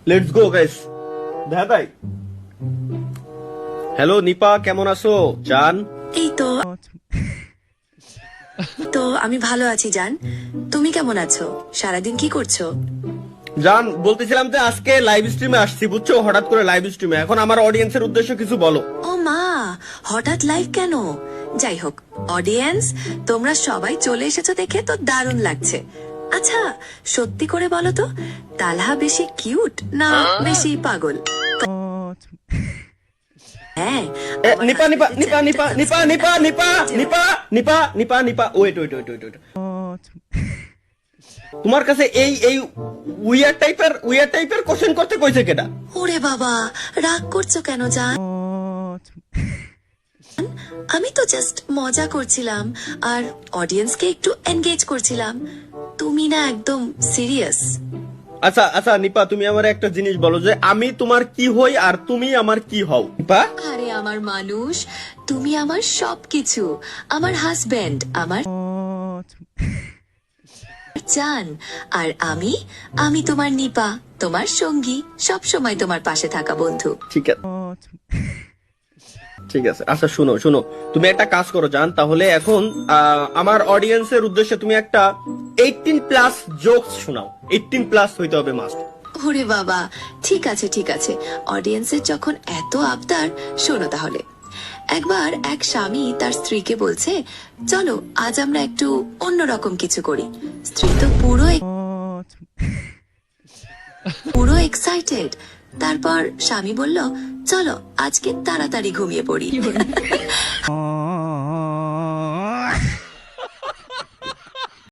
Let's go guys. দেখা তাই। Hello Nipa, কেমন আছো জান? এই তো তো আমি ভালো আছি জান। তুমি কেমন আছো? সারাদিন কি করছো? জান বলতেছিলাম যে আজকে লাইভ স্ট্রিমে আসছি, বুঝছো, হঠাৎ করে লাইভ স্ট্রিমে। এখন আমার অডিয়েন্সের উদ্দেশ্য কিছু বলো। ও মা, হঠাৎ লাইভ কেন? যাই হোক, অডিয়েন্স তোমরা সবাই চলে এসেছো দেখে তো দারুণ লাগছে। আচ্ছা, সত্যি করে বলো তো, তালহা বেশি কিউট না বেশি পাগল? হ্যাঁ, আমার নিপা নিপা হাসপাতালে Nipa Nipa chapter Nipa Nipa Nipa Nipa Nipa Nipa Nipa wait wait wait wait. তোমার কাছে এই এই উইয়ার টাইপের কোশ্চেন করতে কইছে কেডা? ওরে বাবা, রাগ করছো কেন জান? আমি তো জাস্ট মজা করছিলাম আর অডিয়েন্সকে একটু এনগেজ করছিলাম। তুমি না একদম সিরিয়াস। আচ্ছা আচ্ছা নিপা, তুমি আমার একটা জিনিস বলো যে আমি তোমার কি হই আর তুমি আমার কি হও? নিপা, আরে আমার মানুষ, তুমি আমার সবকিছু, আমার হাজবেন্ড, আমার জান। আর আমি আমি তোমার নিপা, তোমার সঙ্গী, সব সময় তোমার পাশে থাকা বন্ধু। ঠিক আছে ঠিক আছে। আচ্ছা শুনো শুনো, তুমি একটা কাজ করো জান, তাহলে এখন আমার অডিয়েন্সের উদ্দেশ্যে তুমি একটা 18+ জোকস শোনাও। 18+ হইতে হবে মাস্ট। ওরে বাবা, ঠিক আছে ঠিক আছে, অডিয়েন্সের যখন এত আবদার, শোনো তাহলে। একবার এক স্বামী তার স্ত্রীকে বলছে, চলো আজ আমরা একটু অন্যরকম কিছু করি। স্ত্রী তো পুরো এক্সাইটেড। তারপর স্বামী বলল, চলো আজকে তাড়াতাড়ি ঘুমিয়ে পড়ি।